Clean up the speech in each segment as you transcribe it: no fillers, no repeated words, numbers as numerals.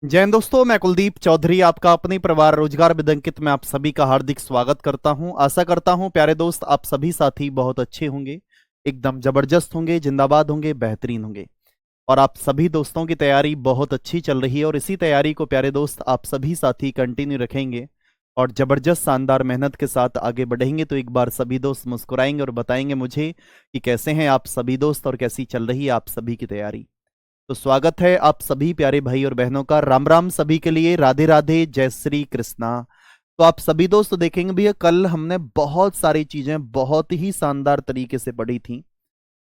जय हिंद दोस्तों, मैं कुलदीप चौधरी आपका अपने परिवार रोजगार विदंकित में आप सभी का हार्दिक स्वागत करता हूं। आशा करता हूं प्यारे दोस्त आप सभी साथी बहुत अच्छे होंगे, एकदम जबरदस्त होंगे, जिंदाबाद होंगे, बेहतरीन होंगे। और आप सभी दोस्तों की तैयारी बहुत अच्छी चल रही है और इसी तैयारी को प्यारे दोस्त आप सभी साथी कंटिन्यू रखेंगे और जबरदस्त शानदार मेहनत के साथ आगे बढ़ेंगे। तो एक बार सभी दोस्त मुस्कुराएंगे और बताएंगे मुझे कि कैसे हैं आप सभी दोस्त और कैसी चल रही है आप सभी की तैयारी। तो स्वागत है आप सभी प्यारे भाई और बहनों का। राम राम सभी के लिए, राधे राधे, जय श्री कृष्णा। तो आप सभी दोस्त देखेंगे भैया, कल हमने बहुत सारी चीजें बहुत ही शानदार तरीके से पढ़ी थी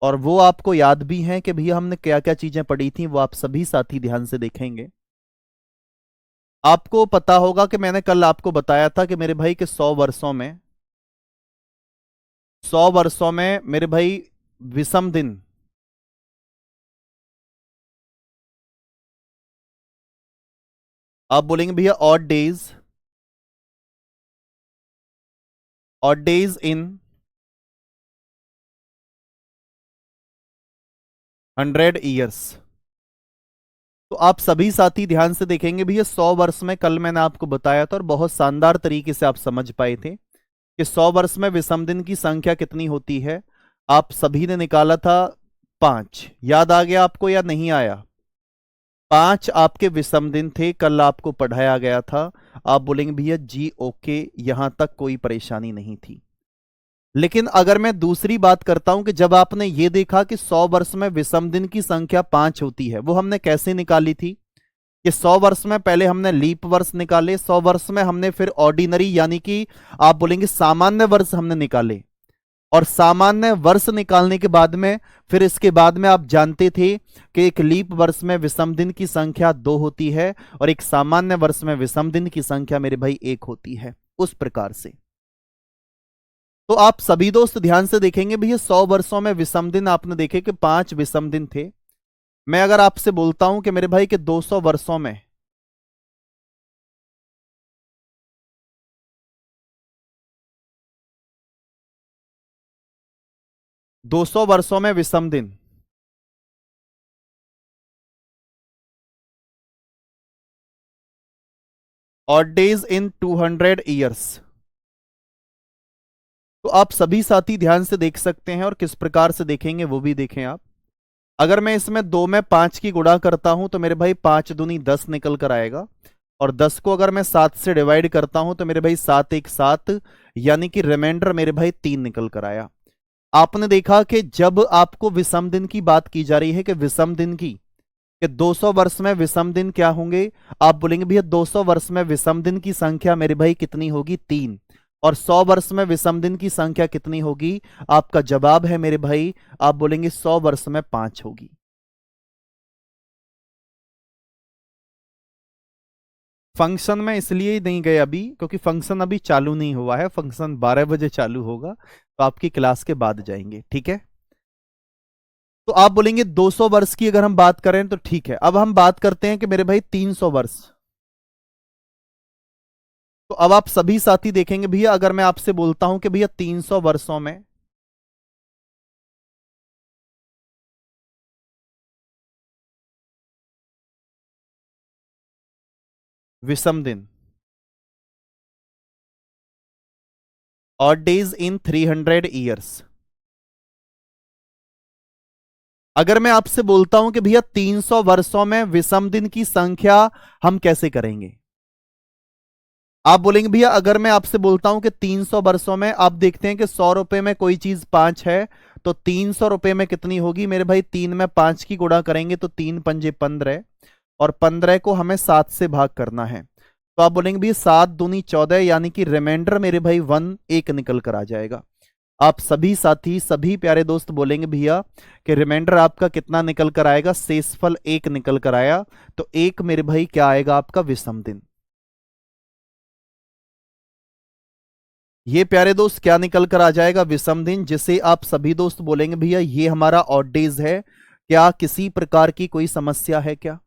और वो आपको याद भी हैं कि भैया हमने क्या क्या चीजें पढ़ी थी, वो आप सभी साथी ध्यान से देखेंगे। आपको पता होगा कि मैंने कल आपको बताया था कि मेरे भाई के 100 वर्षों में मेरे भाई विषम दिन, आप बोलेंगे भैया ऑड डेज इन 100 ईयर्स। तो आप सभी साथी ध्यान से देखेंगे भैया, 100 वर्ष में कल मैंने आपको बताया था और बहुत शानदार तरीके से आप समझ पाए थे कि 100 वर्ष में विषम दिन की संख्या कितनी होती है। आप सभी ने निकाला था 5। याद आ गया आपको या नहीं आया? 5 आपके विषम दिन थे, कल आपको पढ़ाया गया था। आप बोलेंगे भैया जी ओके, यहां तक कोई परेशानी नहीं थी। लेकिन अगर मैं दूसरी बात करता हूं कि जब आपने ये देखा कि 100 वर्ष में विषम दिन की संख्या 5 होती है, वो हमने कैसे निकाली थी? कि 100 वर्ष में पहले हमने लीप वर्ष निकाले, 100 वर्ष में हमने फिर ऑर्डिनरी यानी कि आप बोलेंगे सामान्य वर्ष हमने निकाले। और सामान्य वर्ष निकालने के बाद में फिर इसके बाद में आप जानते थे कि एक लीप वर्ष में विषम दिन की संख्या 2 होती है और एक सामान्य वर्ष में विषम दिन की संख्या मेरे भाई 1 होती है। उस प्रकार से तो आप सभी दोस्त ध्यान से देखेंगे भैया, 100 वर्षों में विषम दिन आपने देखे कि 5 विषम दिन थे। मैं अगर आपसे बोलता हूं कि मेरे भाई के 200 वर्षों में 200 वर्षों में विषम दिन, और डेज इन 200 ईयर्स। तो आप सभी साथी ध्यान से देख सकते हैं और किस प्रकार से देखेंगे वो भी देखें आप। अगर मैं इसमें 2 में 5 की गुणा करता हूं तो मेरे भाई 5 दूनी 10 निकल कर आएगा। और 10 को अगर मैं 7 से डिवाइड करता हूं तो मेरे भाई 7 1 7, यानी कि रिमाइंडर मेरे भाई 3 निकल कर आया। आपने देखा कि जब आपको विषम दिन की बात की जा रही है कि विषम दिन की, कि 200 वर्ष में विषम दिन क्या होंगे, आप बोलेंगे भैया 200 वर्ष में विषम दिन की संख्या मेरे भाई कितनी होगी? 3। और 100 वर्ष में विषम दिन की संख्या कितनी होगी? आपका जवाब है मेरे भाई, आप बोलेंगे 100 वर्ष में 5 होगी। फंक्शन में इसलिए ही नहीं गए अभी क्योंकि फंक्शन अभी चालू नहीं हुआ है, फंक्शन 12 बजे चालू होगा, तो आपकी क्लास के बाद जाएंगे, ठीक है। तो आप बोलेंगे 200 वर्ष की अगर हम बात करें तो ठीक है। अब हम बात करते हैं कि मेरे भाई 300 वर्ष। तो अब आप सभी साथी देखेंगे भैया, अगर मैं आपसे बोलता हूं कि भैया 300 वर्षों में विषम दिन और डेज इन 300 ईयर्स। अगर मैं आपसे बोलता हूं कि भैया 300 वर्षों में विषम दिन की संख्या हम कैसे करेंगे? आप बोलेंगे भैया, अगर मैं आपसे बोलता हूं कि 300 वर्षों में, आप देखते हैं कि 100 रुपए में कोई चीज 5 है, तो 300 रुपए में कितनी होगी मेरे भाई? 3 में 5 की गुणा करेंगे तो 3 पंजे 15, और 15 को हमें 7 से भाग करना है। तो आप बोलेंगे भैया 7 दूनी 14, यानी कि रिमाइंडर मेरे भाई 1 1 निकल कर आ जाएगा। आप सभी साथी सभी प्यारे दोस्त बोलेंगे भैया कि रिमाइंडर आपका कितना निकल कर आएगा? शेषफल 1 निकल कर आया, तो 1 मेरे भाई क्या आएगा? आपका विषम दिन। ये प्यारे दोस्त क्या निकल कर आ जाएगा? विषम दिन, जिसे आप सभी दोस्त बोलेंगे भैया ये हमारा ऑड डेज है। क्या किसी प्रकार की कोई समस्या है क्या?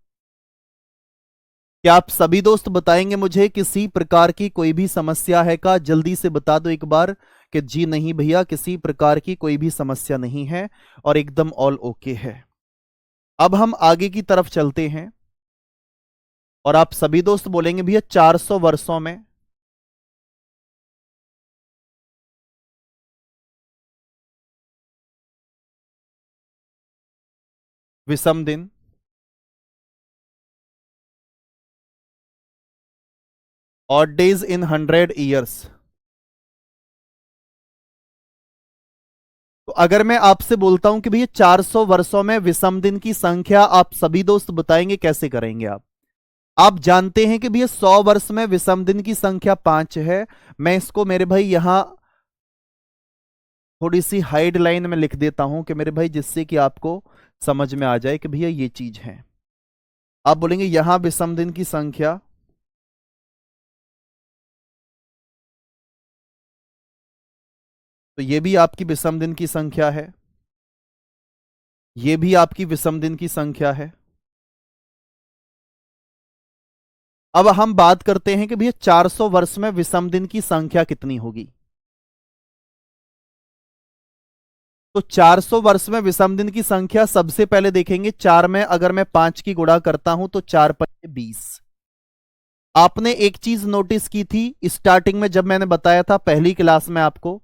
क्या आप सभी दोस्त बताएंगे मुझे किसी प्रकार की कोई भी समस्या है क्या? जल्दी से बता दो एक बार कि जी नहीं भैया, किसी प्रकार की कोई भी समस्या नहीं है और एकदम ऑल ओके है। अब हम आगे की तरफ चलते हैं। और आप सभी दोस्त बोलेंगे भैया 400 वर्षों में विषम दिन। Odd days in 100 years. तो अगर मैं आपसे बोलता हूं कि भैया 400 वर्षों में विषम दिन की संख्या, आप सभी दोस्त बताएंगे कैसे करेंगे आप जानते हैं कि भैया 100 वर्ष में विषम दिन की संख्या 5 है। मैं इसको मेरे भाई यहां थोड़ी सी हाइड लाइन में लिख देता हूं कि मेरे भाई, जिससे कि आपको समझ में आ जाए कि भैया ये चीज है। आप बोलेंगे यहां विषम दिन की संख्या, तो ये भी आपकी विषम दिन की संख्या है, ये भी आपकी विषम दिन की संख्या है। अब हम बात करते हैं कि भैया 400 वर्ष में विषम दिन की संख्या कितनी होगी। तो 400 वर्ष में विषम दिन की संख्या सबसे पहले देखेंगे, 4 में अगर मैं 5 की गुणा करता हूं तो 4 पंजे 20। आपने एक चीज नोटिस की थी स्टार्टिंग में जब मैंने बताया था पहली क्लास में आपको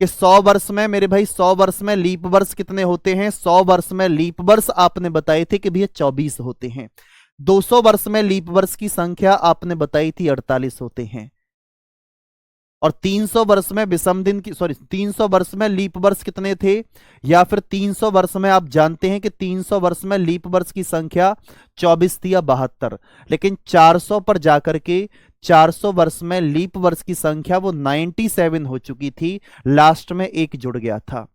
कि 100 वर्ष में मेरे भाई 100 वर्ष में लीप वर्ष कितने होते हैं। 100 वर्ष में लीप वर्ष आपने बताए थे कि भैया 24 होते हैं। 200 वर्ष में लीप वर्ष की संख्या आपने बताई थी 48 होते हैं। और 300 वर्ष में विषम दिन की 300 वर्ष में लीप वर्ष कितने थे, या फिर 300 वर्ष में आप जानते हैं कि 300 वर्ष में लीप वर्ष की संख्या 24 थी या 72। लेकिन 400 पर जाकर के 400 वर्ष में लीप वर्ष की संख्या वो 97 हो चुकी थी, लास्ट में एक जुड़ गया था।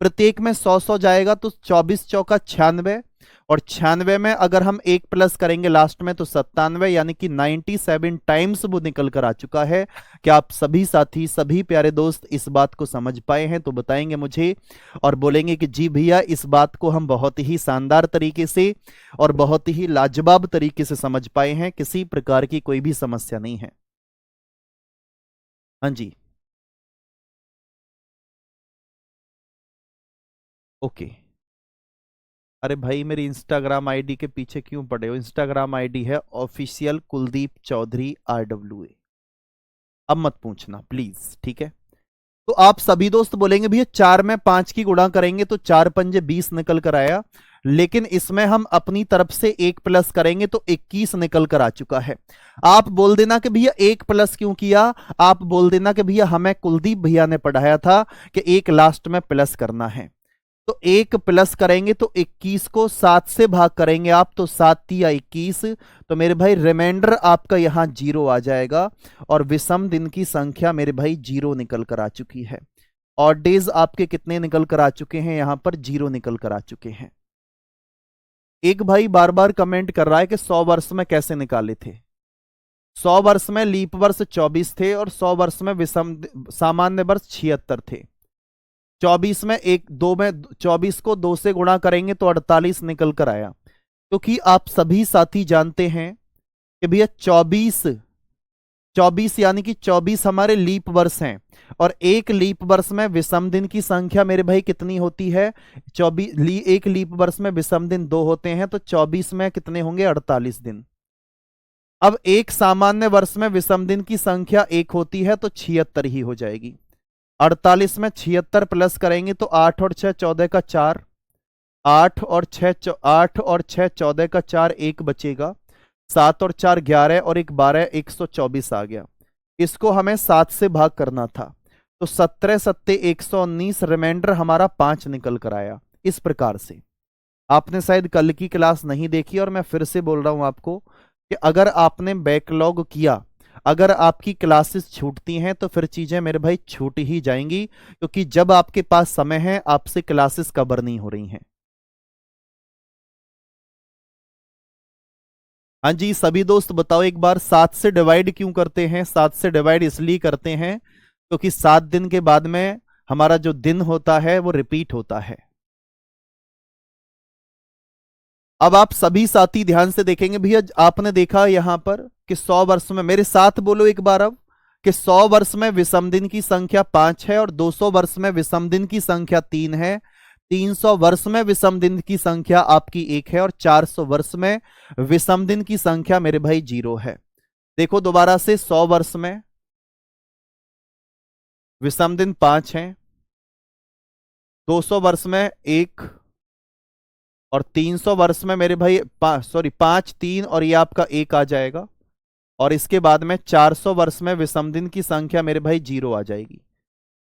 प्रत्येक में 100 जाएगा तो 24 चौका 96, और 96 में अगर हम एक प्लस करेंगे लास्ट में तो 97, यानी कि 97 टाइम्स वो निकल कर आ चुका है। क्या आप सभी साथी, सभी प्यारे दोस्त इस बात को समझ पाए हैं? तो बताएंगे मुझे और बोलेंगे कि जी भैया, इस बात को हम बहुत ही शानदार तरीके से और बहुत ही लाजवाब तरीके से समझ पाए हैं, किसी प्रकार की कोई भी समस्या नहीं है। हाँ जी, ओके। अरे भाई, मेरी इंस्टाग्राम आईडी के पीछे क्यों पड़े हो? इंस्टाग्राम आईडी है ऑफिशियल कुलदीप चौधरी RWA। अब मत पूछना प्लीज, ठीक है? तो आप सभी दोस्त बोलेंगे भैया 4 में 5 की गुणा करेंगे तो 4 पंजे 20 निकल कर आया, लेकिन इसमें हम अपनी तरफ से एक प्लस करेंगे तो 21 निकल कर आ चुका है। आप बोल देना कि भैया एक प्लस क्यों किया, आप बोल देना कि भैया हमें कुलदीप भैया ने पढ़ाया था कि एक लास्ट में प्लस करना है। तो एक प्लस करेंगे तो 21 को 7 से भाग करेंगे आप, तो 7 तिया 21, तो मेरे भाई रिमाइंडर आपका यहां 0 आ जाएगा, और विषम दिन की संख्या मेरे भाई 0 निकल कर आ चुकी है। और डेज आपके कितने निकल कर आ चुके हैं? यहां पर 0 निकल कर आ चुके हैं। एक भाई बार बार कमेंट कर रहा है कि 100 वर्ष में कैसे निकाले थे। 100 वर्ष में लीप वर्ष 24 थे और 100 वर्ष में विषम सामान्य वर्ष 76 थे। 24 में 24 को 2 से गुणा करेंगे तो 48 निकल कर आया। क्योंकि आप सभी साथी जानते हैं कि भैया 24 यानी कि 24 हमारे लीप वर्ष हैं, और एक लीप वर्ष में विषम दिन की संख्या मेरे भाई कितनी होती है? 24 एक लीप वर्ष में विषम दिन 2 होते हैं, तो 24 में कितने होंगे? 48 दिन। अब एक सामान्य वर्ष में विषम दिन की संख्या 1 होती है, तो 76 ही हो जाएगी। 48 में 76 प्लस करेंगे तो 8 और 6 14 का 4, 8 और 6 14 का 4, 1 बचेगा, 7 और 4 11 और 1 12, 124 आ गया। इसको हमें 7 से भाग करना था, तो 17 सत्ते 119, रिमाइंडर हमारा 5 निकल कर आया। इस प्रकार से आपने शायद कल की क्लास नहीं देखी, और मैं फिर से बोल रहा हूं आपको कि अगर आपने बैकलॉग किया, अगर आपकी क्लासेस छूटती हैं तो फिर चीजें मेरे भाई छूट ही जाएंगी, क्योंकि जब आपके पास समय है आपसे क्लासेस कवर नहीं हो रही हैं। हाँ जी, सभी दोस्त बताओ एक बार, 7 से डिवाइड क्यों करते हैं? 7 से डिवाइड इसलिए करते हैं क्योंकि 7 दिन के बाद में हमारा जो दिन होता है वो रिपीट होता है। अब आप सभी साथी ध्यान से देखेंगे भैया, आपने देखा यहां पर कि 100 वर्ष में, मेरे साथ बोलो एक बार अब, कि 100 वर्ष में विषम दिन की संख्या 5 है और 200 वर्ष में विषम दिन की संख्या 3 है। 300 वर्ष में विषम दिन की संख्या आपकी 1 है और 400 वर्ष में विषम दिन की संख्या मेरे भाई 0 है। देखो दोबारा से, 100 वर्ष में विषम दिन 5 है, 200 वर्ष में 1 और 300 वर्ष में मेरे भाई 5 3 और ये आपका 1 आ जाएगा। और इसके बाद में 400 वर्ष में विषम दिन की संख्या मेरे भाई 0 आ जाएगी।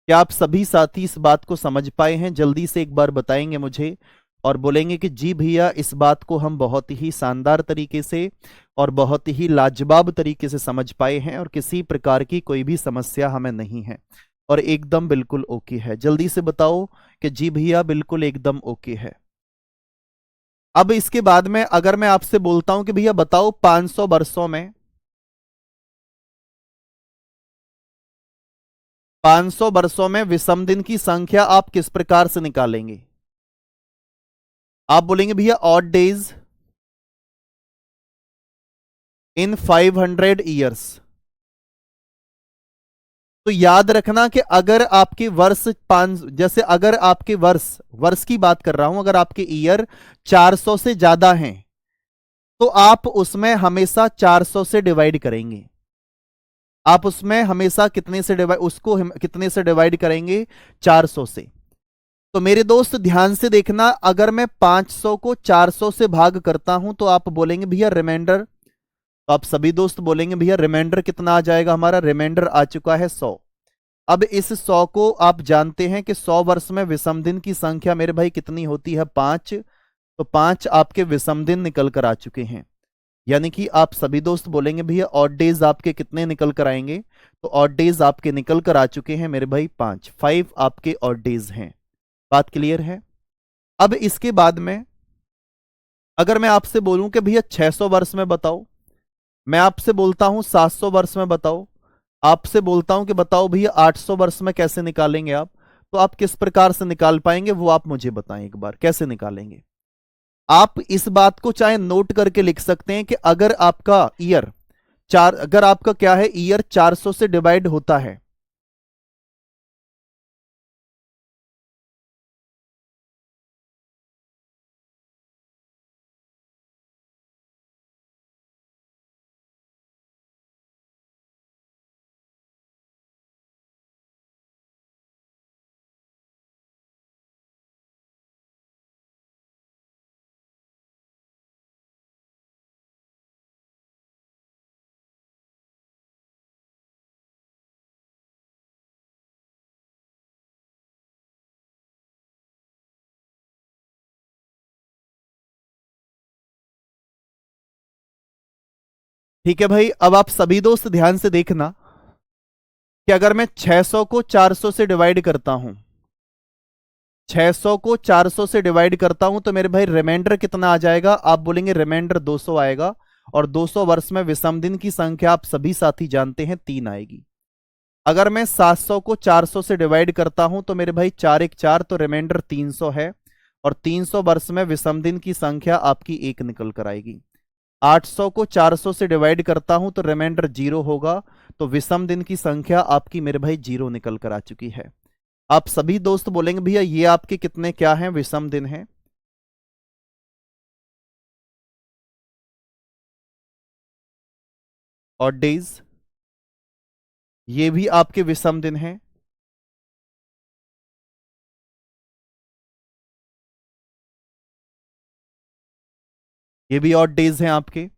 क्या आप सभी साथी इस बात को समझ पाए हैं? जल्दी से एक बार बताएंगे मुझे और बोलेंगे कि जी भैया, इस बात को हम बहुत ही शानदार तरीके से और बहुत ही लाजवाब तरीके से समझ पाए हैं और किसी प्रकार की कोई भी समस्या हमें नहीं है और एकदम बिल्कुल ओके है। जल्दी से बताओ कि जी भैया बिल्कुल एकदम ओके है। अब इसके बाद में अगर मैं आपसे बोलता हूं कि भैया बताओ 500 वर्षों में 500 वर्षों में विषम दिन की संख्या आप किस प्रकार से निकालेंगे? आप बोलेंगे भैया ऑड डेज इन 500 ईयर्स। तो याद रखना कि अगर आपके वर्ष जैसे अगर आपके वर्ष की बात कर रहा हूं, अगर आपके ईयर 400 से ज्यादा हैं तो आप उसमें हमेशा 400 से डिवाइड करेंगे। आप उसमें हमेशा कितने से डिवाइड करेंगे? 400 से। तो मेरे दोस्त ध्यान से देखना, अगर मैं 500 को 400 से भाग करता हूं तो आप बोलेंगे भैया रिमाइंडर। तो आप सभी दोस्त बोलेंगे भैया रिमाइंडर कितना आ जाएगा? हमारा रिमाइंडर आ चुका है 100। अब इस 100 को आप जानते हैं कि 100 वर्ष में विषम दिन की संख्या मेरे भाई कितनी होती है? 5। तो 5 आपके विषम दिन निकल कर आ चुके हैं। यानी कि आप सभी दोस्त बोलेंगे भैया ऑड डेज आपके कितने निकल कर आएंगे? तो ऑड डेज आपके निकल कर आ चुके हैं मेरे भाई 5 आपके ऑड डेज हैं। बात क्लियर है? अब इसके बाद में अगर मैं आपसे बोलूं कि भैया 600 वर्ष में बताओ, मैं आपसे बोलता हूं 700 वर्ष में बताओ, आपसे बोलता हूं कि बताओ भैया 800 वर्ष में कैसे निकालेंगे आप, तो आप किस प्रकार से निकाल पाएंगे वो आप मुझे बताएं एक बार, कैसे निकालेंगे? आप इस बात को चाहे नोट करके लिख सकते हैं कि अगर आपका अगर आपका क्या है, ईयर 400 से डिवाइड होता है, ठीक है भाई। अब आप सभी दोस्त ध्यान से देखना कि अगर मैं 600 को 400 से डिवाइड करता हूं, 600 को 400 से डिवाइड करता हूं तो मेरे भाई रिमाइंडर कितना आ जाएगा? आप बोलेंगे रिमाइंडर 200 आएगा। और 200 वर्ष में विषम दिन की संख्या आप सभी साथी जानते हैं 3 आएगी। अगर मैं 700 को 400 से डिवाइड करता हूं तो मेरे भाई 4 1 4, तो रिमाइंडर 300 है। और 300 वर्ष में विषम दिन की संख्या आपकी 1 निकल कर आएगी। 800 को 400 से डिवाइड करता हूं तो रिमाइंडर 0 होगा। तो विषम दिन की संख्या आपकी मेरे भाई 0 निकल कर आ चुकी है। आप सभी दोस्त बोलेंगे भैया ये आपके कितने क्या हैं? विषम दिन हैं। और डेज ये भी आपके विषम दिन हैं। ये भी ऑड डेज हैं आपके।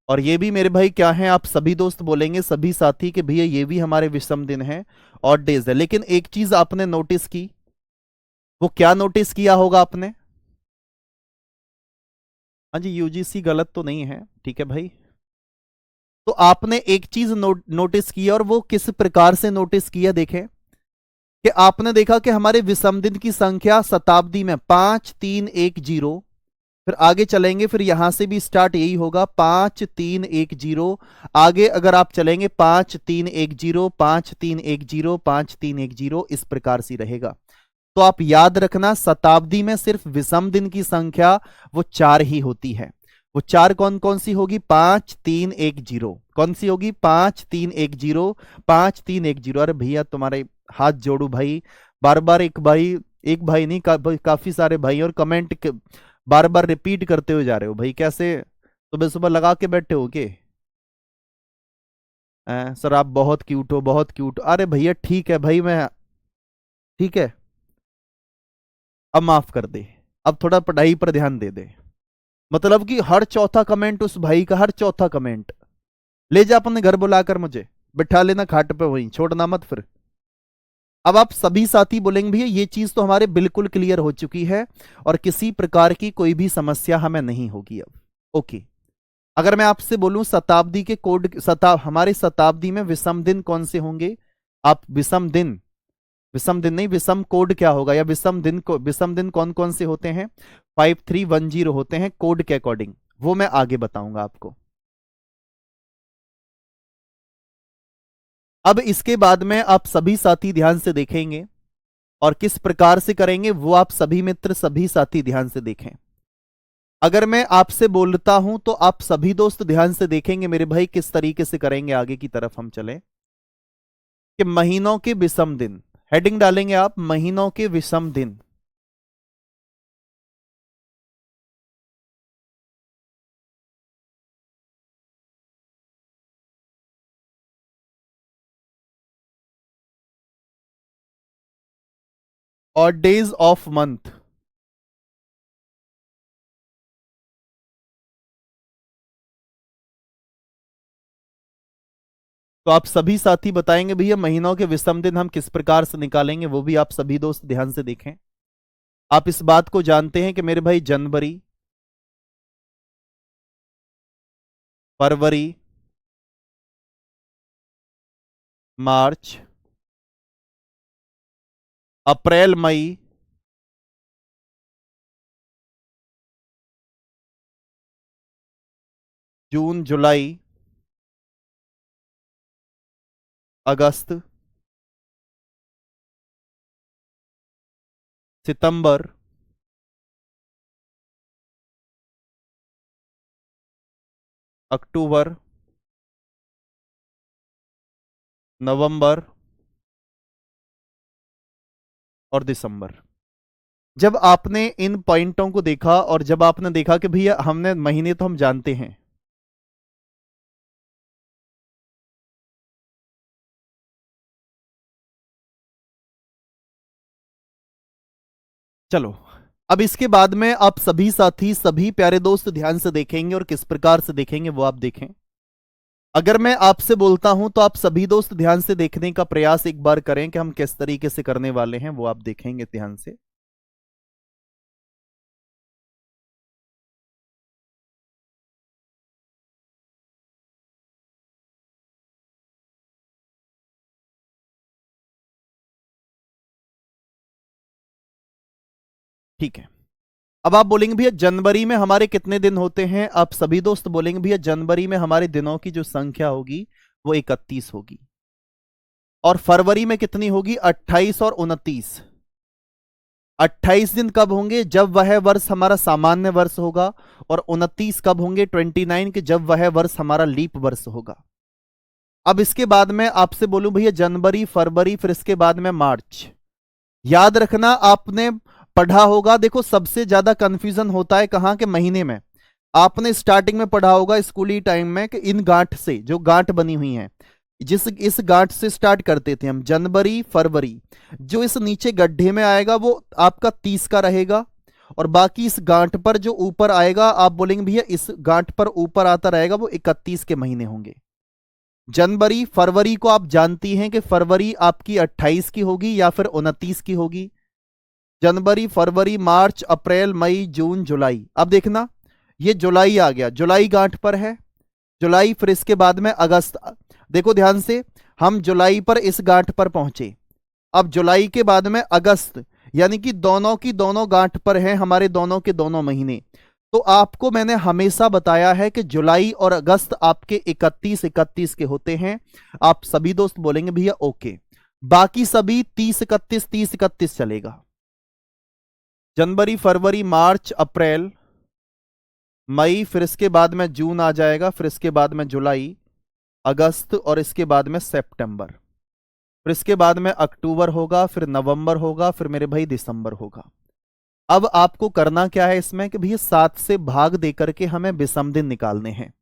और ये भी मेरे भाई क्या हैं? आप सभी दोस्त बोलेंगे, सभी साथी, के भैया ये भी हमारे विषम दिन हैं, ऑड डेज है। लेकिन एक चीज आपने नोटिस की, वो क्या नोटिस किया होगा आपने? हाँ जी, यूजीसी गलत तो नहीं है, ठीक है भाई। तो आपने एक चीज नोटिस की, और वो किस प्रकार से नोटिस किया? देखें कि आपने देखा कि हमारे विषम दिन की संख्या शताब्दी में 5 3 1 0, फिर आगे चलेंगे, फिर यहां से भी स्टार्ट यही होगा 5 3 1 0। आगे अगर आप चलेंगे 5 3 1 0 5 3 1 0 5 3 1 0, इस प्रकार से रहेगा। तो आप याद रखना, शताब्दी में सिर्फ विषम दिन की संख्या वो 4 ही होती है। वो 4 कौन कौन सी होगी? 5 3 1 0। कौन सी होगी? 5 3 1 0 5 3 1 0। अरे भैया तुम्हारे हाथ जोड़ू भाई, बार बार एक भाई एक भाई नहीं, काफी सारे भाई, और कमेंट बार बार रिपीट करते हुए जा रहे हो भाई। कैसे सुबह सुबह लगा के बैठे हो के? सर आप बहुत क्यूट हो, बहुत क्यूट। अरे भैया ठीक है भाई, मैं ठीक है, अब माफ कर दे, अब थोड़ा पढ़ाई पर ध्यान दे दे। मतलब कि हर चौथा कमेंट उस भाई का, हर चौथा कमेंट। ले जा अपने घर बुलाकर मुझे, बिठा लेना खाट पे, वहीं छोड़ना मत फिर। अब आप सभी साथी बोलेंगे भैया ये चीज तो हमारे बिल्कुल क्लियर हो चुकी है, और किसी प्रकार की कोई भी समस्या हमें नहीं होगी अब। ओके। अगर मैं आपसे बोलूं शताब्दी के कोड, हमारे शताब्दी में विषम दिन कौन से होंगे? आप विषम दिन, विषम दिन नहीं, विषम कोड क्या होगा, या विषम दिन को, विषम दिन कौन कौन से होते हैं? 5310 होते हैं कोड के अकॉर्डिंग, वो मैं आगे बताऊंगा आपको। अब इसके बाद में आप सभी साथी ध्यान से देखेंगे, और किस प्रकार से करेंगे वो आप सभी मित्र, सभी साथी ध्यान से देखें। अगर मैं आपसे बोलता हूं तो आप सभी दोस्त ध्यान से देखेंगे मेरे भाई, किस तरीके से करेंगे। आगे की तरफ हम चलें कि महीनों के विषम दिन, हेडिंग डालेंगे आप, महीनों के विषम दिन। और डेज ऑफ मंथ। तो आप सभी साथी बताएंगे भैया महीनों के विषम दिन हम किस प्रकार से निकालेंगे, वो भी आप सभी दोस्त ध्यान से देखें। आप इस बात को जानते हैं कि मेरे भाई जनवरी, फरवरी, मार्च, अप्रैल, मई, जून, जुलाई, अगस्त, सितंबर, अक्टूबर, नवंबर और दिसंबर। जब आपने इन पॉइंटों को देखा, और जब आपने देखा कि भैया हमने महीने तो हम जानते हैं, चलो अब इसके बाद में आप सभी साथी, सभी प्यारे दोस्त ध्यान से देखेंगे, और किस प्रकार से देखेंगे वो आप देखें। अगर मैं आपसे बोलता हूं तो आप सभी दोस्त ध्यान से देखने का प्रयास एक बार करें कि हम किस तरीके से करने वाले हैं, वो आप देखेंगे ध्यान से। ठीक है। अब आप बोलेंगे भैया जनवरी में हमारे कितने दिन होते हैं? आप सभी दोस्त बोलेंगे भैया जनवरी में हमारे दिनों की जो संख्या होगी वो 31 होगी। और फरवरी में कितनी होगी? 28 और 29। 28 दिन कब होंगे? जब वह वर्ष हमारा सामान्य वर्ष होगा। और 29 कब होंगे? 29 के, जब वह वर्ष हमारा लीप वर्ष होगा। अब इसके बाद में आपसे बोलूं भैया जनवरी, फरवरी, फिर इसके बाद में मार्च। याद रखना आपने पढ़ा होगा, देखो सबसे ज्यादा कंफ्यूजन होता है कहां के? महीने में। आपने स्टार्टिंग में पढ़ा होगा स्कूली टाइम में कि इन गांठ से, जो गांठ बनी हुई है, जिस इस गांठ से स्टार्ट करते थे हम, जनवरी, फरवरी, जो इस नीचे गड्ढे में आएगा वो आपका 30 का रहेगा। और बाकी इस गांठ पर जो ऊपर आएगा, आप बोलेंगे भैया इस गांठ पर ऊपर आता रहेगा, वो 31 के महीने होंगे। जनवरी, फरवरी को आप जानती हैं कि फरवरी आपकी 28 की होगी या फिर 29 की होगी। जनवरी, फरवरी, मार्च, अप्रैल, मई, जून, जुलाई। अब देखना ये जुलाई आ गया, जुलाई गांठ पर है, जुलाई, फिर इसके बाद में अगस्त। देखो ध्यान से, हम जुलाई पर इस गांठ पर पहुंचे। अब जुलाई के बाद में अगस्त, यानी कि दोनों की दोनों गांठ पर हैं हमारे दोनों के दोनों महीने। तो आपको मैंने हमेशा बताया है कि जुलाई और अगस्त आपके 31 31 के होते हैं। आप सभी दोस्त बोलेंगे भैया ओके। बाकी सभी 30 31 30 31 चलेगा। जनवरी, फरवरी, मार्च, अप्रैल, मई, फिर इसके बाद में जून आ जाएगा, फिर इसके बाद में जुलाई, अगस्त और इसके बाद में सितंबर। फिर इसके बाद में अक्टूबर होगा, फिर नवंबर होगा, फिर मेरे भाई दिसंबर होगा। अब आपको करना क्या है इसमें कि भैया 7 से भाग दे करके हमें विषम दिन निकालने हैं।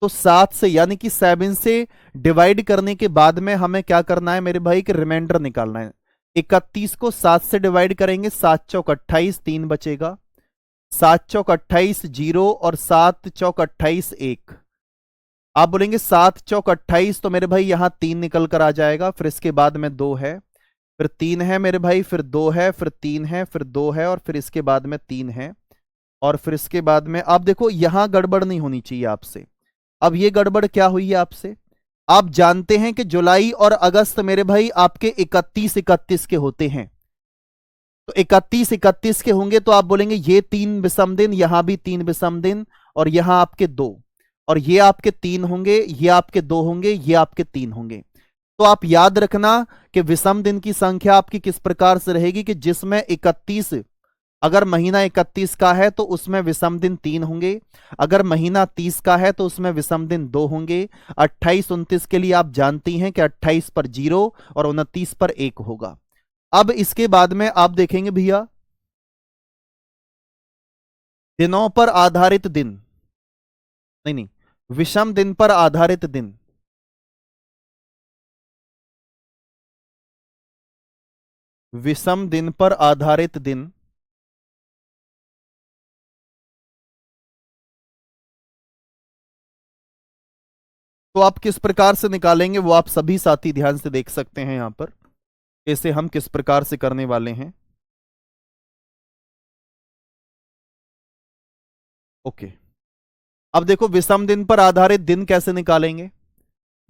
तो 7 से यानी कि 7 से डिवाइड करने के बाद में हमें क्या करना है मेरे भाई कि रिमाइंडर निकालना है। 31 को 7 से डिवाइड करेंगे, 7 चौक 28, 3 बचेगा। 7 चौक 28 जीरो, और 7 चौक 28 1। आप बोलेंगे 7 चौक 28, तो मेरे भाई यहां 3 निकल कर आ जाएगा। फिर इसके बाद में 2 है, फिर 3 है मेरे भाई, फिर 2 है, फिर 3 है, फिर 2 है, और फिर इसके बाद में 3 है। और फिर इसके बाद में आप देखो यहां गड़बड़ नहीं होनी चाहिए आपसे। अब ये गड़बड़ क्या हुई है आपसे? आप जानते हैं कि जुलाई और अगस्त मेरे भाई आपके 31 के होते हैं। तो 31 के होंगे तो आप बोलेंगे ये 3 विषम दिन, यहां भी 3 विषम दिन, और यहां आपके 2, और ये आपके 3 होंगे, ये आपके 2 होंगे, ये आपके 3 होंगे। तो आप याद रखना कि विषम दिन की संख्या आपकी किस प्रकार से रहेगी कि जिसमें 31, अगर महीना 31 का है तो उसमें विषम दिन 3 होंगे। अगर महीना 30 का है तो उसमें विषम दिन 2 होंगे। 28 29 के लिए आप जानती हैं कि 28 पर 0 और 29 पर 1 होगा। अब इसके बाद में आप देखेंगे भैया दिनों पर आधारित दिन, नहीं नहीं, विषम दिन पर आधारित दिन। विषम दिन पर आधारित दिन तो आप किस प्रकार से निकालेंगे वो आप सभी साथी ध्यान से देख सकते हैं यहां पर, इसे हम किस प्रकार से करने वाले हैं। ओके, अब देखो विषम दिन पर आधारित दिन कैसे निकालेंगे।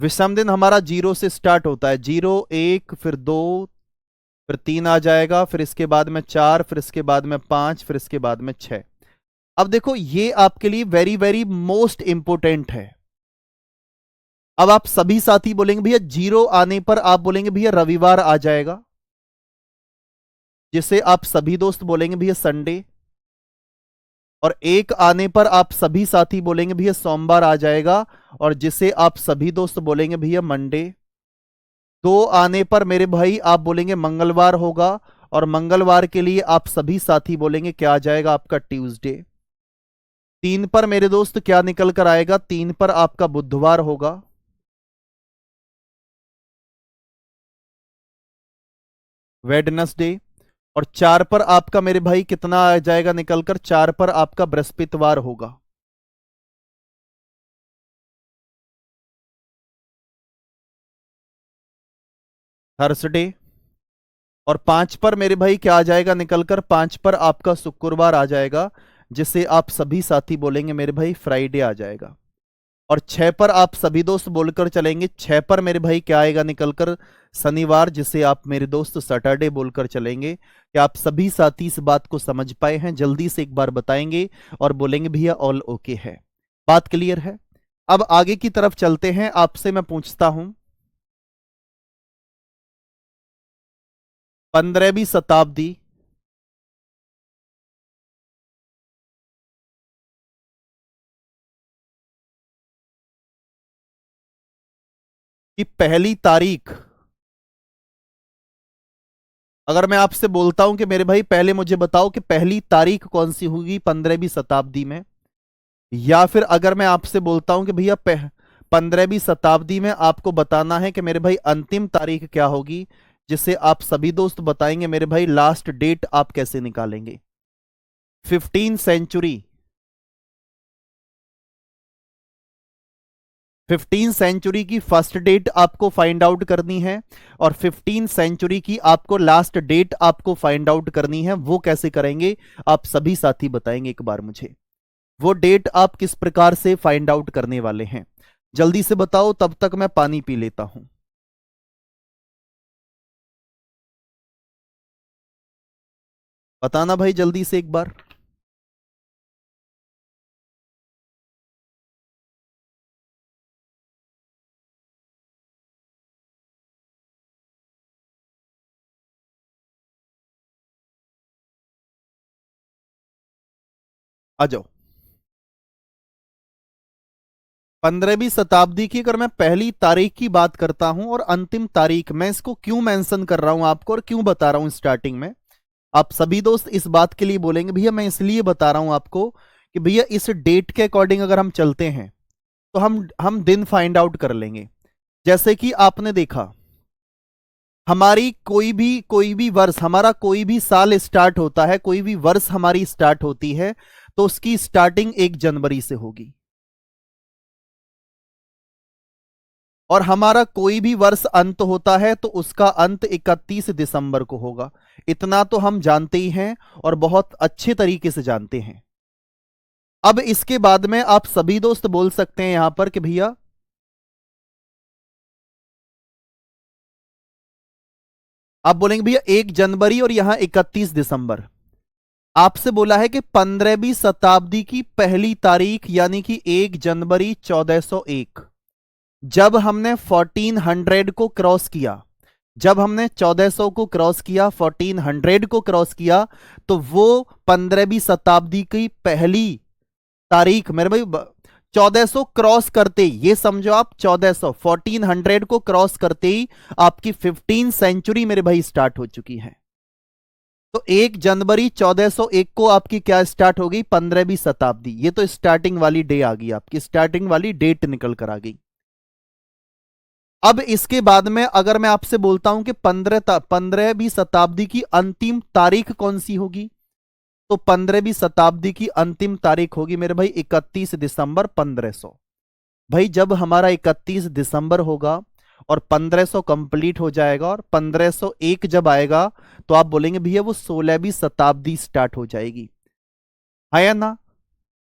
विषम दिन हमारा 0 से स्टार्ट होता है, 0 1, फिर 2, फिर 3 आ जाएगा, फिर इसके बाद में 4, फिर इसके बाद में 5, फिर इसके बाद में 6। अब देखो ये आपके लिए वेरी वेरी मोस्ट इंपोर्टेंट है। अब आप सभी साथी बोलेंगे भैया 0 आने पर आप बोलेंगे भैया रविवार आ जाएगा, जिसे आप सभी दोस्त बोलेंगे भैया संडे। और 1 आने पर आप सभी साथी बोलेंगे भैया सोमवार आ जाएगा, और जिसे आप सभी दोस्त बोलेंगे भैया मंडे। 2 आने पर मेरे भाई आप बोलेंगे मंगलवार होगा, और मंगलवार के लिए आप सभी साथी बोलेंगे क्या आ जाएगा आपका ट्यूसडे। 3 पर मेरे दोस्त क्या निकल कर आएगा, 3 पर आपका बुधवार होगा। वेडनेसडे। और 4 पर आपका मेरे भाई कितना आ जाएगा निकलकर, 4 पर आपका बृहस्पतिवार होगा। थर्सडे। और 5 पर मेरे भाई क्या आ जाएगा निकलकर, 5 पर आपका शुक्रवार आ जाएगा, जिसे आप सभी साथी बोलेंगे मेरे भाई फ्राइडे आ जाएगा। और 6 पर आप सभी दोस्त बोलकर चलेंगे, 6 पर मेरे भाई क्या आएगा निकलकर, शनिवार, जिसे आप मेरे दोस्त सैटरडे बोलकर चलेंगे। क्या आप सभी साथी इस बात को समझ पाए हैं? जल्दी से एक बार बताएंगे और बोलेंगे भैया ऑल ओके है। बात क्लियर है? अब आगे की तरफ चलते हैं, आपसे मैं पूछता हूं 15वीं शताब्दी की पहली तारीख, अगर मैं आपसे बोलता हूं कि मेरे भाई पहले मुझे बताओ कि पहली तारीख कौन सी होगी 15वीं शताब्दी में, या फिर अगर मैं आपसे बोलता हूं कि भैया 15वीं शताब्दी में आपको बताना है कि मेरे भाई अंतिम तारीख क्या होगी, जिसे आप सभी दोस्त बताएंगे मेरे भाई लास्ट डेट आप कैसे निकालेंगे। 15 सेंचुरी, 15 सेंचुरी की फर्स्ट डेट आपको फाइंड आउट करनी है, और 15 सेंचुरी की आपको लास्ट डेट आपको फाइंड आउट करनी है। वो कैसे करेंगे आप सभी साथी बताएंगे एक बार मुझे, वो डेट आप किस प्रकार से फाइंड आउट करने वाले हैं। जल्दी से बताओ, तब तक मैं पानी पी लेता हूं। बताना भाई जल्दी से एक बार। आ जाओ। 15वीं शताब्दी की अगर मैं पहली तारीख की बात करता हूं और अंतिम तारीख, मैं इसको क्यों मेंशन कर रहा हूं आपको और क्यों बता रहा हूं स्टार्टिंग में, आप सभी दोस्त इस बात के लिए बोलेंगे भैया मैं इसलिए बता रहा हूं आपको कि भैया इस डेट के अकॉर्डिंग अगर हम चलते हैं तो हम दिन फाइंड आउट कर लेंगे। जैसे कि आपने देखा, हमारी कोई भी वर्ष, हमारा कोई भी साल स्टार्ट होता है, कोई भी वर्ष हमारी स्टार्ट होती है तो उसकी स्टार्टिंग 1 जनवरी से होगी, और हमारा कोई भी वर्ष अंत होता है तो उसका अंत 31 दिसंबर को होगा। इतना तो हम जानते ही हैं और बहुत अच्छे तरीके से जानते हैं। अब इसके बाद में आप सभी दोस्त बोल सकते हैं यहां पर कि भैया आप बोलेंगे भैया 1 जनवरी और यहां 31 दिसंबर। आपसे बोला है कि 15वीं शताब्दी की पहली तारीख यानी कि 1 जनवरी 1401, जब हमने 1400 को क्रॉस किया, जब हमने 1400 को क्रॉस किया, 1400 को क्रॉस किया, तो वो 15वीं शताब्दी की पहली तारीख मेरे भाई 1400 क्रॉस करते ही, ये समझो आप 1400 को क्रॉस करते ही आपकी 15 सेंचुरी मेरे भाई स्टार्ट हो चुकी है। तो 1 जनवरी 1401 को आपकी क्या स्टार्ट हो गई, 15वीं शताब्दी। ये तो स्टार्टिंग वाली डे आ गई, आपकी स्टार्टिंग वाली डेट निकल कर आ गई। अब इसके बाद में अगर मैं आपसे बोलता हूं कि 15वीं शताब्दी की अंतिम तारीख कौन सी होगी, तो 15वीं शताब्दी की अंतिम तारीख होगी मेरे भाई 31 दिसंबर 1500। भाई जब हमारा 31 दिसंबर होगा और 1500 कंप्लीट हो जाएगा और 1501 जब आएगा तो आप बोलेंगे भैया वो 16वीं शताब्दी स्टार्ट हो जाएगी, है या ना।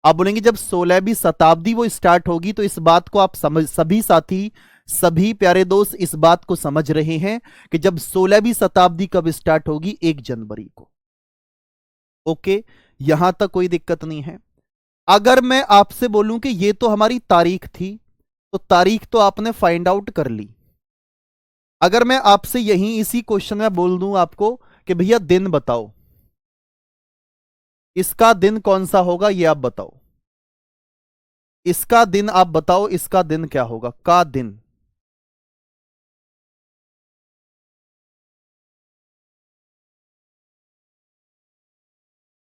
आप बोलेंगे जब 16वीं शताब्दी वो स्टार्ट होगी तो इस बात को आप समझ, सभी साथी सभी प्यारे दोस्त इस बात को समझ रहे हैं कि जब 16वीं शताब्दी कब स्टार्ट होगी, 1 जनवरी को। ओके, यहां तक कोई दिक्कत नहीं है। अगर मैं आपसे बोलूं कि ये तो हमारी तारीख थी, तो तारीख तो आपने फाइंड आउट कर ली। अगर मैं आपसे यहीं इसी क्वेश्चन में बोल दूं आपको कि भैया दिन बताओ, इसका दिन कौन सा होगा, ये आप बताओ, इसका दिन आप बताओ, इसका दिन क्या होगा, का दिन।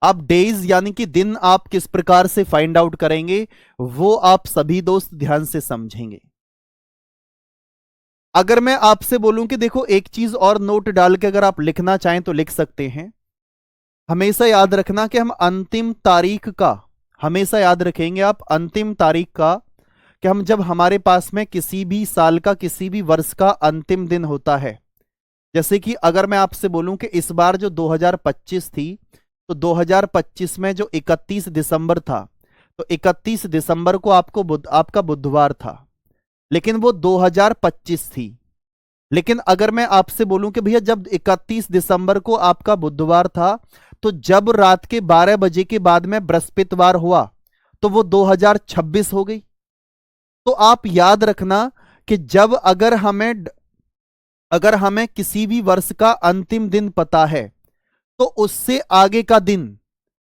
आप डेज यानी कि दिन आप किस प्रकार से फाइंड आउट करेंगे वो आप सभी दोस्त ध्यान से समझेंगे। अगर मैं आपसे बोलूं कि देखो एक चीज और नोट डाल के अगर आप लिखना चाहें तो लिख सकते हैं। हमेशा याद रखना कि हम अंतिम तारीख का, हमेशा याद रखेंगे आप अंतिम तारीख का, कि हम जब हमारे पास में किसी भी साल का किसी भी वर्ष का अंतिम दिन होता है, जैसे कि अगर मैं आपसे बोलूं कि इस बार जो 2025 थी, तो 2025 में जो 31 दिसंबर था, तो 31 दिसंबर को आपका बुधवार था, लेकिन वो 2025 थी। लेकिन अगर मैं आपसे बोलूं कि भैया जब 31 दिसंबर को आपका बुधवार था, तो जब रात के 12 बजे के बाद में बृहस्पतिवार हुआ तो वो 2026 हो गई। तो आप याद रखना कि जब अगर हमें किसी भी वर्ष का अंतिम दिन पता है तो उससे आगे का दिन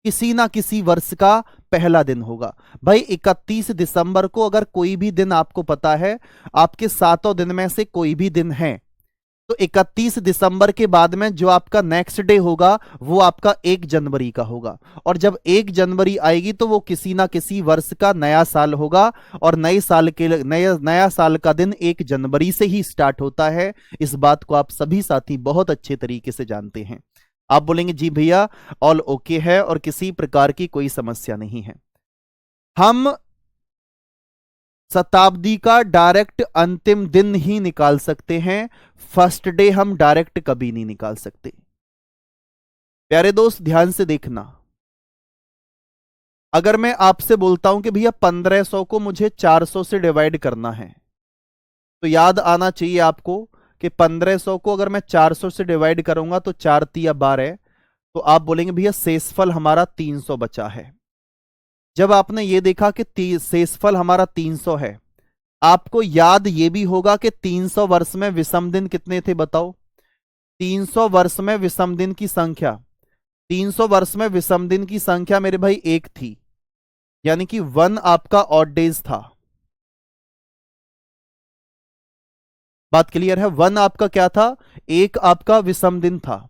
किसी ना किसी वर्ष का पहला दिन होगा। भाई 31 दिसंबर को अगर कोई भी दिन आपको पता है, आपके 7 दिन में से कोई भी दिन है, तो 31 दिसंबर के बाद में जो आपका नेक्स्ट डे होगा वो आपका 1 जनवरी का होगा। और जब 1 जनवरी आएगी तो वो किसी ना किसी वर्ष का नया साल होगा, और नए साल के नया साल का दिन 1 जनवरी से ही स्टार्ट होता है। इस बात को आप सभी साथी बहुत अच्छे तरीके से जानते हैं। आप बोलेंगे जी भैया ऑल ओके है और किसी प्रकार की कोई समस्या नहीं है। हम शताब्दी का डायरेक्ट अंतिम दिन ही निकाल सकते हैं, फर्स्ट डे हम डायरेक्ट कभी नहीं निकाल सकते। प्यारे दोस्त ध्यान से देखना, अगर मैं आपसे बोलता हूं कि भैया 1500 को मुझे 400 से डिवाइड करना है, तो याद आना चाहिए आपको कि 1500 को अगर मैं 400 से डिवाइड करूंगा तो 4 तिया 12, तो आप बोलेंगे भैया शेषफल हमारा 300 बचा है। जब आपने ये देखा कि शेषफल हमारा 300 है, आपको याद ये भी होगा कि 300 वर्ष में विषम दिन कितने थे बताओ। 300 वर्ष में विषम दिन की संख्या, 300 वर्ष में विषम दिन की संख्या मेरे भाई 1 थी, यानी कि 1 आपका ऑड डेज था। बात क्लियर है? 1 आपका क्या था? एक आपका विषम दिन था।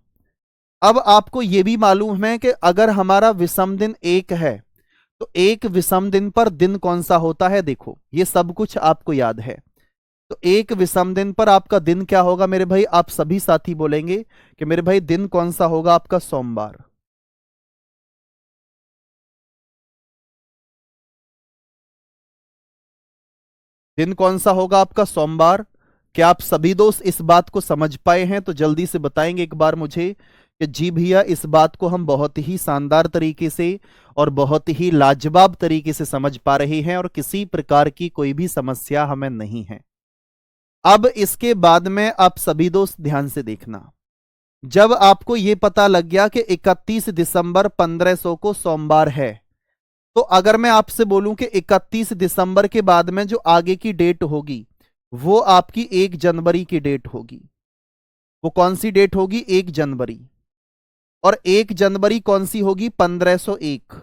अब आपको यह भी मालूम है कि अगर हमारा विषम दिन 1 है तो एक विषम दिन पर दिन कौन सा होता है? देखो ये सब कुछ आपको याद है। तो एक विषम दिन पर आपका दिन क्या होगा मेरे भाई? आप सभी साथी बोलेंगे कि मेरे भाई दिन कौन सा होगा आपका? सोमवार। दिन कौन सा होगा आपका? सोमवार। क्या आप सभी दोस्त इस बात को समझ पाए हैं? तो जल्दी से बताएंगे एक बार मुझे कि जी भैया इस बात को हम बहुत ही शानदार तरीके से और बहुत ही लाजवाब तरीके से समझ पा रहे हैं और किसी प्रकार की कोई भी समस्या हमें नहीं है। अब इसके बाद में आप सभी दोस्त ध्यान से देखना, जब आपको यह पता लग गया कि 31 दिसंबर 1500 को सोमवार है, तो अगर मैं आपसे बोलूं कि 31 दिसंबर के बाद में जो आगे की डेट होगी वो आपकी 1 जनवरी की डेट होगी। वो कौन सी डेट होगी? 1 जनवरी। और 1 जनवरी कौन सी होगी? 1501।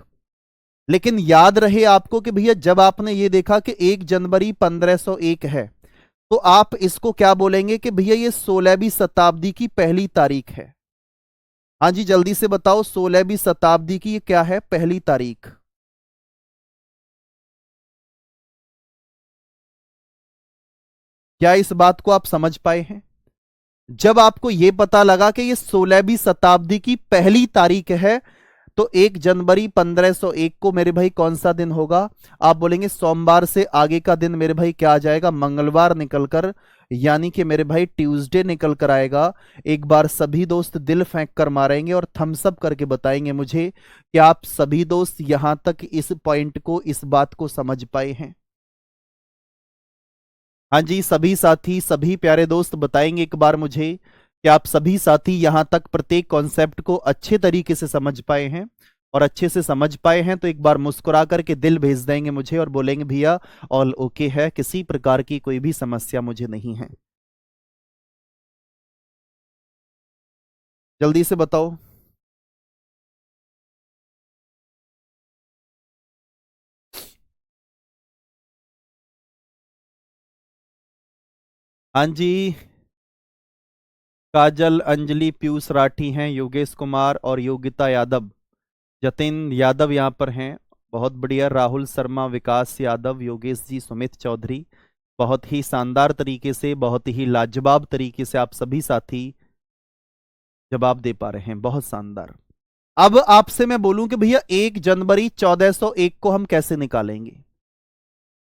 लेकिन याद रहे आपको कि भैया जब आपने ये देखा कि 1 जनवरी 1501 है तो आप इसको क्या बोलेंगे कि भैया ये 16वीं शताब्दी की पहली तारीख है। हाँ जी जल्दी से बताओ, 16वीं शताब्दी की ये क्या है? पहली तारीख। क्या इस बात को आप समझ पाए हैं? जब आपको यह पता लगा कि ये 16वीं शताब्दी की पहली तारीख है तो 1 जनवरी 1501 को मेरे भाई कौन सा दिन होगा? आप बोलेंगे सोमवार से आगे का दिन मेरे भाई क्या आ जाएगा? मंगलवार निकलकर, यानी कि मेरे भाई ट्यूसडे निकल कर आएगा। एक बार सभी दोस्त दिल फेंक कर मारेंगे और थम्स अप करके बताएंगे मुझे कि आप सभी दोस्त यहां तक इस पॉइंट को, इस बात को समझ पाए हैं। हाँ जी सभी साथी, सभी प्यारे दोस्त बताएंगे एक बार मुझे कि आप सभी साथी यहां तक प्रत्येक कॉन्सेप्ट को अच्छे तरीके से समझ पाए हैं। और अच्छे से समझ पाए हैं तो एक बार मुस्कुरा करके दिल भेज देंगे मुझे और बोलेंगे भैया ऑल ओके है, किसी प्रकार की कोई भी समस्या मुझे नहीं है। जल्दी से बताओ। हाँ जी, काजल, अंजलि, पीयूष राठी हैं, योगेश कुमार और योगिता यादव, जतिन यादव यहाँ पर हैं। बहुत बढ़िया। राहुल शर्मा, विकास यादव, योगेश जी, सुमित चौधरी, बहुत ही शानदार तरीके से, बहुत ही लाजवाब तरीके से आप सभी साथी जवाब दे पा रहे हैं। बहुत शानदार। अब आपसे मैं बोलूं कि भैया 1 जनवरी 1401 को हम कैसे निकालेंगे?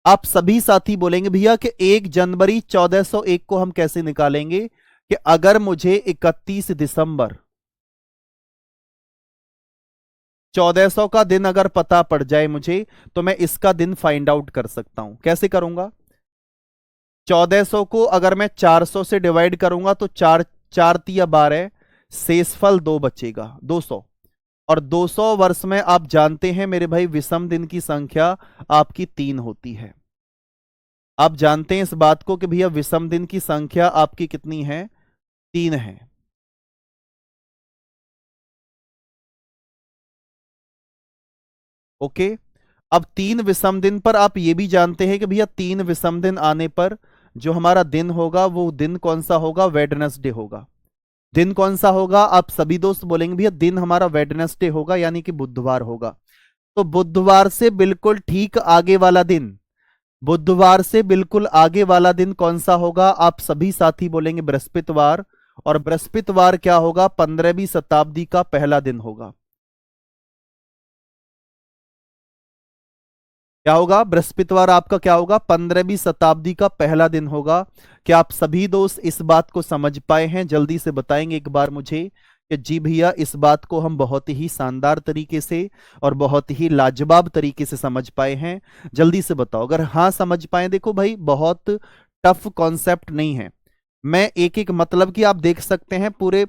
आप सभी साथी बोलेंगे भैया कि 1 जनवरी 1401 को हम कैसे निकालेंगे? कि अगर मुझे 31 दिसंबर 1400 का दिन अगर पता पड़ जाए मुझे तो मैं इसका दिन फाइंड आउट कर सकता हूं। कैसे करूंगा? 1400 को अगर मैं 400 से डिवाइड करूंगा तो 4 4 तिया 12, शेषफल 2 बचेगा, 200। और 200 वर्ष में आप जानते हैं मेरे भाई विषम दिन की संख्या आपकी 3 होती है। आप जानते हैं इस बात को कि भैया विषम दिन की संख्या आपकी कितनी है? 3 है। ओके। अब 3 विषम दिन पर आप ये भी जानते हैं कि भैया 3 विषम दिन आने पर जो हमारा दिन होगा वो दिन कौन सा होगा? वेडनेसडे होगा। दिन कौन सा होगा? आप सभी दोस्त बोलेंगे भैया दिन हमारा वेडनेसडे होगा, यानी कि बुधवार होगा। तो बुधवार से बिल्कुल ठीक आगे वाला दिन, बुधवार से बिल्कुल आगे वाला दिन कौन सा होगा? आप सभी साथी बोलेंगे बृहस्पतिवार। और बृहस्पतिवार क्या होगा? 15वीं शताब्दी का पहला दिन होगा। क्या होगा? बृहस्पतिवार आपका क्या होगा? 15वीं शताब्दी का पहला दिन होगा। क्या आप सभी दोस्त इस बात को समझ पाए हैं? जल्दी से बताएंगे एक बार मुझे कि जी भैया इस बात को हम बहुत ही शानदार तरीके से और बहुत ही लाजवाब तरीके से समझ पाए हैं। जल्दी से बताओ अगर हाँ समझ पाए। देखो भाई बहुत टफ कॉन्सेप्ट नहीं है। मैं एक एक मतलब कि आप देख सकते हैं पूरे,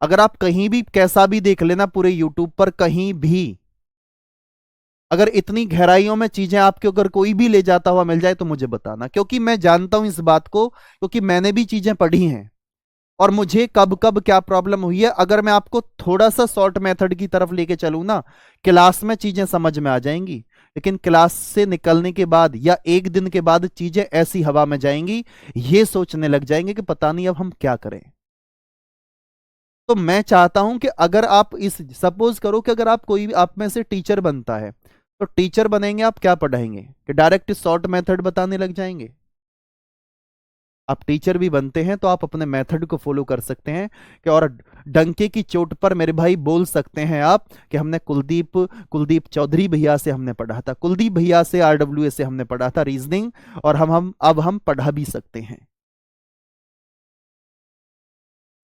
अगर आप कहीं भी कैसा भी देख लेना पूरे यूट्यूब पर कहीं भी, अगर इतनी गहराइयों में चीजें आपके अगर कोई भी ले जाता हुआ मिल जाए तो मुझे बताना, क्योंकि मैं जानता हूं इस बात को, क्योंकि मैंने भी चीजें पढ़ी हैं और मुझे कब कब क्या प्रॉब्लम हुई है। अगर मैं आपको थोड़ा सा शॉर्ट मेथड की तरफ लेके चलूं ना, क्लास में चीजें समझ में आ जाएंगी। लेकिन क्लास से निकलने के बाद या एक दिन के बाद चीजें ऐसी हवा में जाएंगी, ये सोचने लग जाएंगे कि पता नहीं अब हम क्या करें। तो मैं चाहता हूं कि अगर आप इस सपोज करो कि अगर आप कोई भी आप में से टीचर बनता है, तो टीचर बनेंगे आप क्या पढ़ाएंगे कि डायरेक्ट शॉर्ट मेथड बताने लग जाएंगे? आप टीचर भी बनते हैं तो आप अपने मेथड को फॉलो कर सकते हैं कि और डंके की चोट पर मेरे भाई बोल सकते हैं आप कि हमने कुलदीप चौधरी भैया से हमने पढ़ा था, कुलदीप भैया से आरडब्ल्यूए से हमने पढ़ा था रीजनिंग, और हम अब हम पढ़ा भी सकते हैं।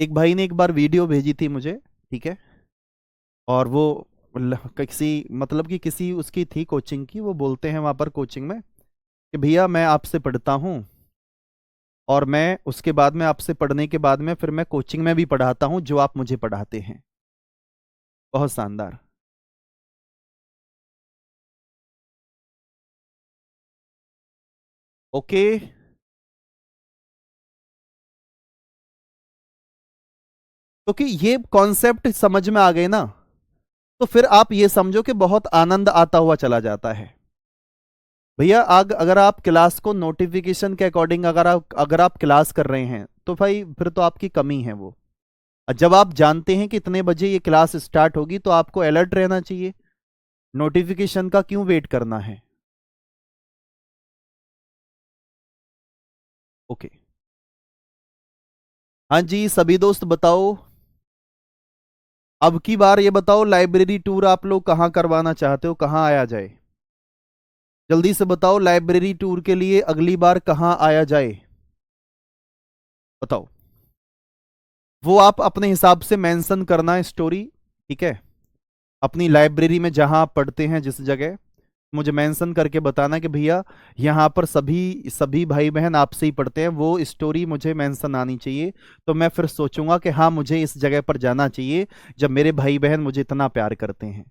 एक भाई ने एक बार वीडियो भेजी थी मुझे, ठीक है, और वो किसी मतलब कि किसी उसकी थी कोचिंग की, वो बोलते हैं वहां पर कोचिंग में कि भैया मैं आपसे पढ़ता हूं, और मैं उसके बाद में आपसे पढ़ने के बाद में फिर मैं कोचिंग में भी पढ़ाता हूं जो आप मुझे पढ़ाते हैं। बहुत शानदार। ओके, क्योंकि ये कॉन्सेप्ट समझ में आ गए ना, तो फिर आप ये समझो कि बहुत आनंद आता हुआ चला जाता है। भैया अगर आप क्लास को नोटिफिकेशन के अकॉर्डिंग अगर आप क्लास कर रहे हैं तो भाई फिर तो आपकी कमी है वो। जब आप जानते हैं कि इतने बजे ये क्लास स्टार्ट होगी तो आपको अलर्ट रहना चाहिए, नोटिफिकेशन का क्यों वेट करना है? ओके, हाँ जी सभी दोस्त बताओ, अब की बार ये बताओ लाइब्रेरी टूर आप लोग कहाँ करवाना चाहते हो, कहाँ आया जाए? जल्दी से बताओ लाइब्रेरी टूर के लिए अगली बार कहाँ आया जाए, बताओ। वो आप अपने हिसाब से मेंशन करना स्टोरी, ठीक है, अपनी लाइब्रेरी में जहां आप पढ़ते हैं जिस जगह, मुझे मेंशन करके बताना कि भैया यहाँ पर सभी सभी भाई बहन आपसे ही पढ़ते हैं, वो स्टोरी मुझे मेंशन आनी चाहिए। तो मैं फिर सोचूंगा कि हाँ मुझे इस जगह पर जाना चाहिए जब मेरे भाई बहन मुझे इतना प्यार करते हैं।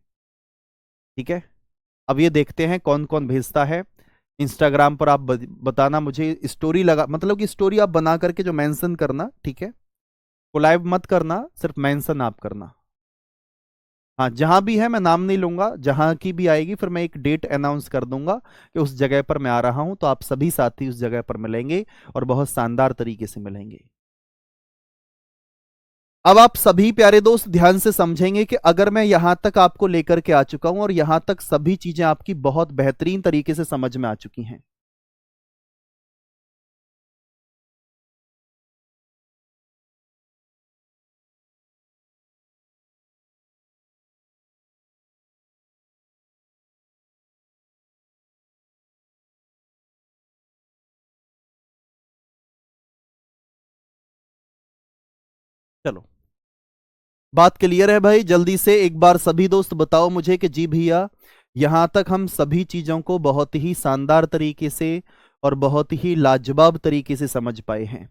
ठीक है, अब ये देखते हैं कौन कौन भेजता है। इंस्टाग्राम पर आप बताना मुझे स्टोरी लगा, मतलब कि स्टोरी आप बना करके जो मेंशन करना, ठीक है, कोलैब मत करना, सिर्फ मेंशन आप करना। हाँ जहां भी है मैं नाम नहीं लूंगा, जहां की भी आएगी फिर मैं एक डेट अनाउंस कर दूंगा कि उस जगह पर मैं आ रहा हूं, तो आप सभी साथी उस जगह पर मिलेंगे और बहुत शानदार तरीके से मिलेंगे। अब आप सभी प्यारे दोस्त ध्यान से समझेंगे कि अगर मैं यहां तक आपको लेकर के आ चुका हूं और यहां तक सभी चीजें आपकी बहुत बेहतरीन तरीके से समझ में आ चुकी हैं, चलो बात क्लियर है भाई? जल्दी से एक बार सभी दोस्त बताओ मुझे कि जी भैया यहां तक हम सभी चीजों को बहुत ही शानदार तरीके से और बहुत ही लाजवाब तरीके से समझ पाए हैं।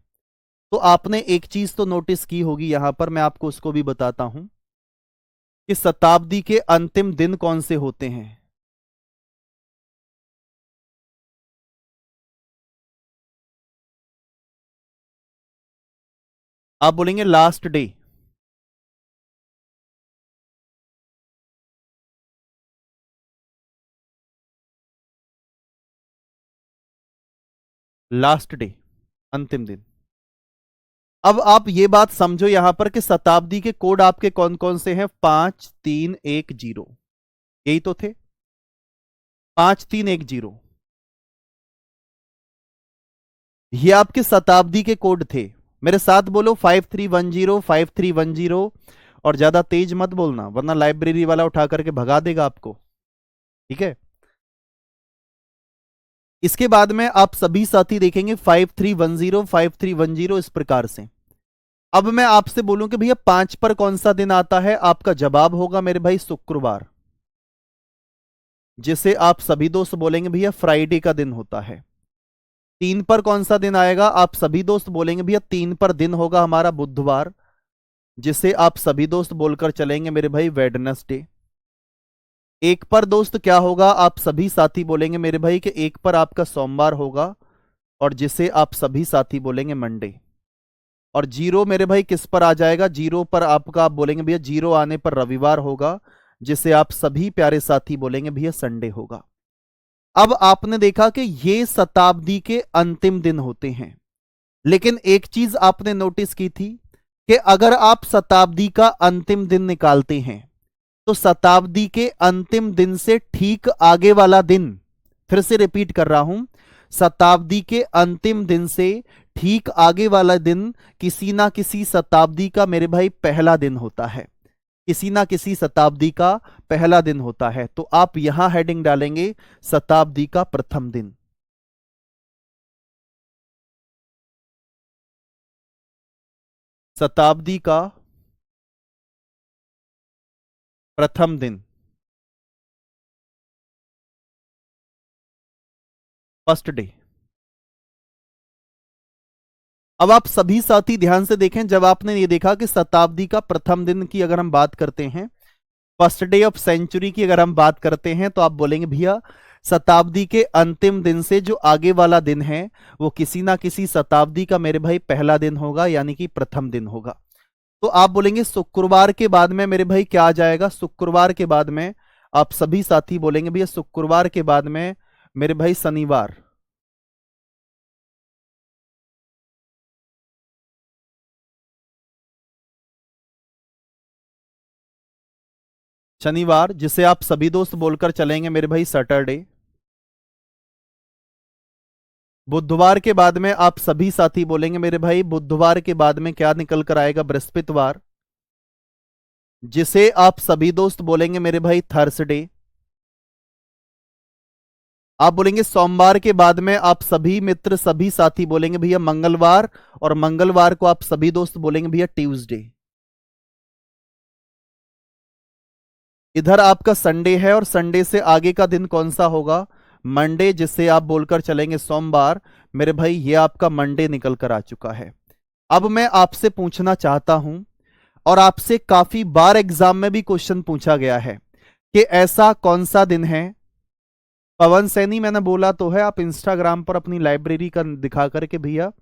तो आपने एक चीज तो नोटिस की होगी, यहां पर मैं आपको उसको भी बताता हूं कि शताब्दी के अंतिम दिन कौन से होते हैं। आप बोलेंगे लास्ट डे, लास्ट डे अंतिम दिन। अब आप ये बात समझो यहां पर कि शताब्दी के कोड आपके कौन कौन से हैं? 5310, यही तो थे, 5310, ये आपके शताब्दी के कोड थे। मेरे साथ बोलो 5310, 5310, और ज्यादा तेज मत बोलना वरना लाइब्रेरी वाला उठा करके भगा देगा आपको, ठीक है। इसके बाद में आप सभी साथी देखेंगे 5310, 5310 इस प्रकार से। अब मैं आपसे बोलूं कि भैया 5 पर कौन सा दिन आता है, आपका जवाब होगा मेरे भाई शुक्रवार, जिसे आप सभी दोस्त बोलेंगे भैया फ्राइडे का दिन होता है। 3 पर कौन सा दिन आएगा, आप सभी दोस्त बोलेंगे भैया 3 पर दिन होगा हमारा बुधवार, जिसे आप सभी दोस्त बोलकर चलेंगे मेरे भाई वेडनेसडे। 1 पर दोस्त क्या होगा, आप सभी साथी बोलेंगे मेरे भाई कि 1 पर आपका सोमवार होगा, और जिसे आप सभी साथी बोलेंगे मंडे। और 0 मेरे भाई किस पर आ जाएगा, 0 पर आपका आप बोलेंगे भैया 0 आने पर रविवार होगा, जिसे आप सभी प्यारे साथी बोलेंगे भैया संडे होगा। अब आपने देखा कि ये शताब्दी के अंतिम दिन होते हैं, लेकिन एक चीज आपने नोटिस की थी कि अगर आप शताब्दी का अंतिम दिन निकालते हैं तो शताब्दी के अंतिम दिन से ठीक आगे वाला दिन, फिर से रिपीट कर रहा हूं, शताब्दी के अंतिम दिन से ठीक आगे वाला दिन किसी ना किसी शताब्दी का मेरे भाई पहला दिन होता है, किसी ना किसी शताब्दी का पहला दिन होता है। तो आप यहां हेडिंग डालेंगे शताब्दी का प्रथम दिन। शताब्दी का प्रथम दिन, फर्स्ट डे। अब आप सभी साथी ध्यान से देखें, जब आपने ये देखा कि शताब्दी का प्रथम दिन की अगर हम बात करते हैं, फर्स्ट डे ऑफ सेंचुरी की अगर हम बात करते हैं, तो आप बोलेंगे भैया शताब्दी के अंतिम दिन से जो आगे वाला दिन है वो किसी ना किसी शताब्दी का मेरे भाई पहला दिन होगा, यानी कि प्रथम दिन होगा। तो आप बोलेंगे शुक्रवार के बाद में मेरे भाई क्या आ जाएगा, शुक्रवार के बाद में आप सभी साथी बोलेंगे भैया शुक्रवार के बाद में मेरे भाई शनिवार। शनिवार जिसे आप सभी दोस्त बोलकर चलेंगे मेरे भाई सैटरडे। बुधवार के बाद में आप सभी साथी बोलेंगे मेरे भाई बुधवार के बाद में क्या निकल कर आएगा, बृहस्पतिवार, जिसे आप सभी दोस्त बोलेंगे मेरे भाई थर्सडे। आप बोलेंगे सोमवार के बाद में आप सभी मित्र सभी साथी बोलेंगे भैया मंगलवार, और मंगलवार को आप सभी दोस्त बोलेंगे भैया ट्यूसडे। इधर आपका संडे है और संडे से आगे का दिन कौन सा होगा, मंडे, जिससे आप बोलकर चलेंगे सोमवार। मेरे भाई ये आपका मंडे निकल कर आ चुका है। अब मैं आपसे पूछना चाहता हूं, और आपसे काफी बार एग्जाम में भी क्वेश्चन पूछा गया है कि ऐसा कौन सा दिन है। पवन सैनी मैंने बोला तो है, आप इंस्टाग्राम पर अपनी लाइब्रेरी का दिखा करके भैया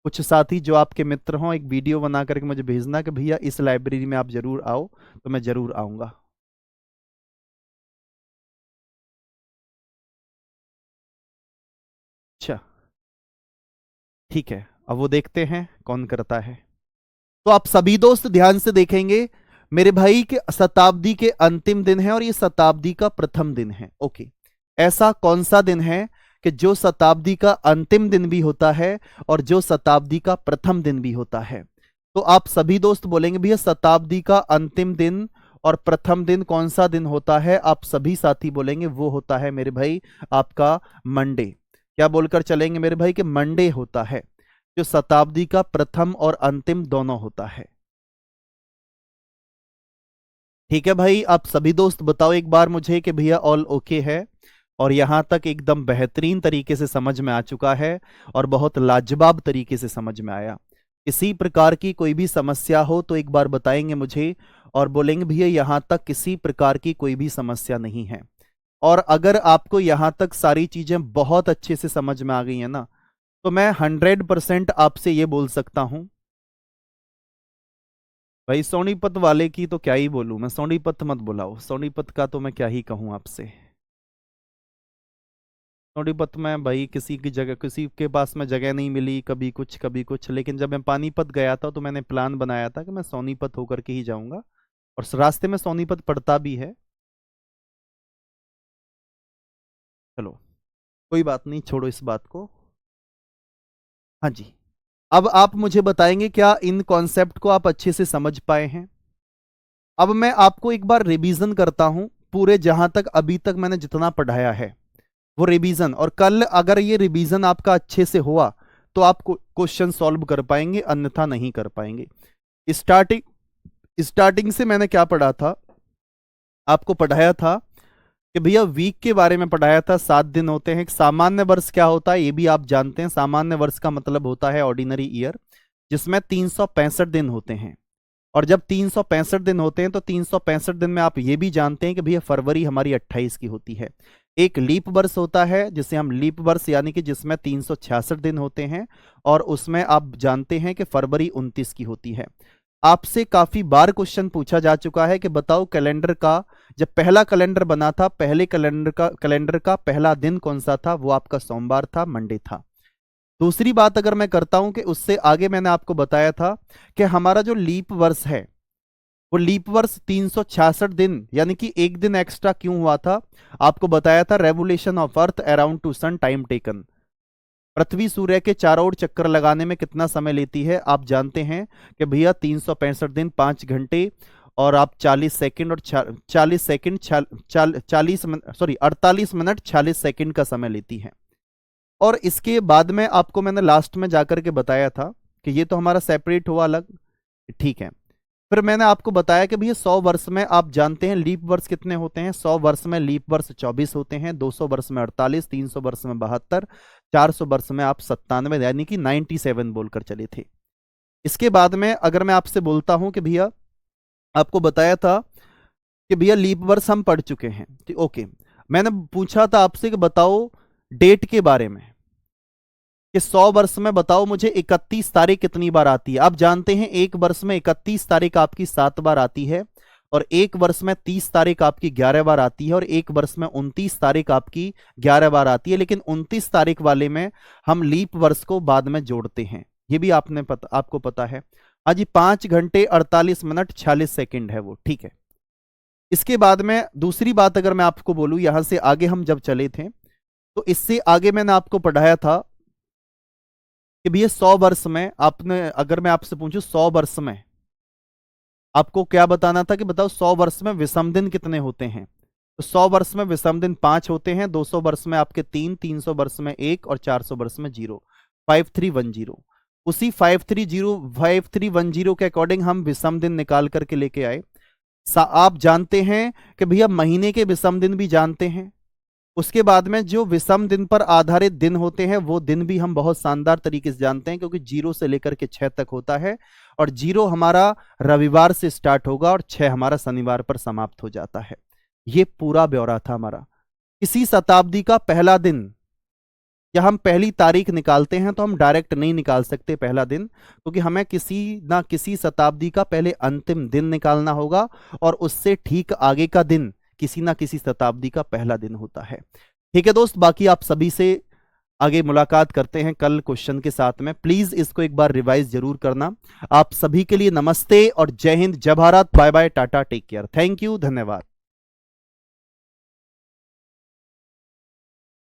कुछ साथी जो आपके मित्र हों एक वीडियो बना करके मुझे भेजना कि भैया इस लाइब्रेरी में आप जरूर आओ, तो मैं जरूर आऊंगा। अच्छा ठीक है, अब वो देखते हैं कौन करता है। तो आप सभी दोस्त ध्यान से देखेंगे मेरे भाई के शताब्दी के अंतिम दिन है और ये शताब्दी का प्रथम दिन है। ओके, ऐसा कौन सा दिन है कि जो शताब्दी का अंतिम दिन भी होता है और जो शताब्दी का प्रथम दिन भी होता है। तो आप सभी दोस्त बोलेंगे भैया शताब्दी का अंतिम दिन और प्रथम दिन कौन सा दिन होता है, आप सभी साथी बोलेंगे वो होता है मेरे भाई आपका मंडे। क्या बोलकर चलेंगे मेरे भाई कि मंडे होता है जो शताब्दी का प्रथम और अंतिम दोनों होता है। ठीक है भाई, आप सभी दोस्त बताओ एक बार मुझे कि भैया ऑल ओके है, और यहां तक एकदम बेहतरीन तरीके से समझ में आ चुका है और बहुत लाजवाब तरीके से समझ में आया। किसी प्रकार की कोई भी समस्या हो तो एक बार बताएंगे मुझे और बोलेंगे भैया यहां तक किसी प्रकार की कोई भी समस्या नहीं है। और अगर आपको यहां तक सारी चीजें बहुत अच्छे से समझ में आ गई है ना, तो मैं 100% आपसे ये बोल सकता हूं। भाई सोनीपत वाले की तो क्या ही बोलूं मैं, सोनीपत मत बुलाओ, सोनीपत का तो मैं क्या ही कहूं आपसे। सोनीपत में भाई किसी की जगह, किसी के पास में जगह नहीं मिली, कभी कुछ कभी कुछ, लेकिन जब मैं पानीपत गया था तो मैंने प्लान बनाया था कि मैं सोनीपत होकर के ही जाऊंगा, और रास्ते में सोनीपत पड़ता भी है। चलो कोई बात नहीं, छोड़ो इस बात को। हाँ जी, अब आप मुझे बताएंगे क्या इन कॉन्सेप्ट को आप अच्छे से समझ पाए हैं। अब मैं आपको एक बार रिवीजन करता हूं, पूरे जहां तक अभी तक मैंने जितना पढ़ाया है वो रिवीजन, और कल अगर ये रिवीजन आपका अच्छे से हुआ तो आप क्वेश्चन सॉल्व कर पाएंगे, अन्यथा नहीं कर पाएंगे। स्टार्टिंग स्टार्टिंग से मैंने क्या पढ़ा था, आपको पढ़ाया था कि भैया वीक के बारे में पढ़ाया था। 7 दिन होते हैं। एक सामान्य वर्ष क्या होता है ये भी आप जानते हैं, सामान्य वर्ष का मतलब होता है ऑर्डिनरी ईयर, जिसमें 365 दिन होते हैं। और जब 365 दिन होते हैं तो 365 दिन में आप ये भी जानते हैं कि भैया फरवरी हमारी 28 की होती है। एक लीप वर्ष होता है जिसे हम लीप वर्ष यानी कि जिसमें 366 दिन होते हैं, और उसमें आप जानते हैं कि फरवरी 29 की होती है। आपसे काफी बार क्वेश्चन पूछा जा चुका है कि बताओ कैलेंडर का, जब पहला कैलेंडर बना था, पहले कैलेंडर का पहला दिन कौन सा था? वो आपका सोमवार था, मंडे था। दूसरी बात अगर मैं करता हूं कि उससे आगे मैंने आपको बताया था कि हमारा जो लीप वर्ष है, वो लीप वर्ष 366 दिन, यानी कि एक दिन एक्स्ट्रा क्यों हुआ था? आपको बताया था revolution of earth around to sun time taken. पृथ्वी सूर्य के चारों ओर चक्कर लगाने में कितना समय लेती है? आप जानते हैं कि भैया 365 दिन 5 घंटे और आप 40 सेकंड और 40 सेकंड 40 सॉरी 48 मिनट 46 सेकंड का समय लेती है। और इसके बाद में आपको मैंने लास्ट में जाकर के बताया था कि ये तो हमारा सेपरेट हुआ अलग, ठीक है। फिर मैंने आपको बताया कि भैया 100 वर्ष में आप जानते हैं लीप वर्ष कितने होते हैं? 100 वर्ष में लीप वर्ष 24 होते हैं, 200 वर्ष में 48, 300 वर्ष में 72, 400 वर्ष में आप 97 यानी कि 97 बोलकर चले थे। इसके बाद में अगर मैं आपसे बोलता हूं कि भैया आपको बताया था कि भैया लीप वर्ष हम पढ़ चुके हैं, ठीक, ओके। मैंने पूछा था आपसे कि बताओ डेट के बारे में कि 100 वर्ष में बताओ मुझे 31 तारीख कितनी बार आती है? आप जानते हैं एक वर्ष में 31 तारीख आपकी 7 बार आती है, और एक वर्ष में 30 तारीख आपकी 11 बार आती है, और एक वर्ष में 29 तारीख आपकी 11 बार आती है। लेकिन 29 तारीख वाले में हम लीप वर्ष को बाद में जोड़ते हैं, ये भी आपको पता है। हाँ जी, 5 घंटे 48 मिनट 46 सेकंड है वो, ठीक है। इसके बाद में दूसरी बात अगर मैं आपको बोलूं, यहां से आगे हम जब चले थे तो इससे आगे मैंने आपको पढ़ाया था कि भैया 100 वर्ष में आपने, अगर मैं आपसे पूछूं 100 वर्ष में आपको क्या बताना था कि बताओ 100 वर्ष में विषम दिन कितने होते हैं? तो 100 वर्ष में विषम दिन 5 होते हैं, 200 वर्ष में आपके 3, 300 वर्ष में 1 और 400 वर्ष में 0, 5310। उसी 5310 के अकॉर्डिंग हम विषम दिन निकाल करके लेके आए। आप जानते हैं कि भैया महीने के विषम दिन भी जानते हैं। उसके बाद में जो विषम दिन पर आधारित दिन होते हैं वो दिन भी हम बहुत शानदार तरीके से जानते हैं, क्योंकि 0 से लेकर के 6 तक होता है, और 0 हमारा रविवार से स्टार्ट होगा और 6 हमारा शनिवार पर समाप्त हो जाता है। ये पूरा ब्यौरा था हमारा। इसी शताब्दी का पहला दिन, या हम पहली तारीख निकालते हैं तो हम डायरेक्ट नहीं निकाल सकते पहला दिन, क्योंकि हमें किसी ना किसी शताब्दी का पहले अंतिम दिन निकालना होगा, और उससे ठीक आगे का दिन किसी ना किसी शताब्दी का पहला दिन होता है। ठीक है दोस्त, बाकी आप सभी से आगे मुलाकात करते हैं कल क्वेश्चन के साथ में। प्लीज इसको एक बार रिवाइज जरूर करना। आप सभी के लिए नमस्ते और जय हिंद, जय Bharat, bye bye, tata, take care, thank you, धन्यवाद।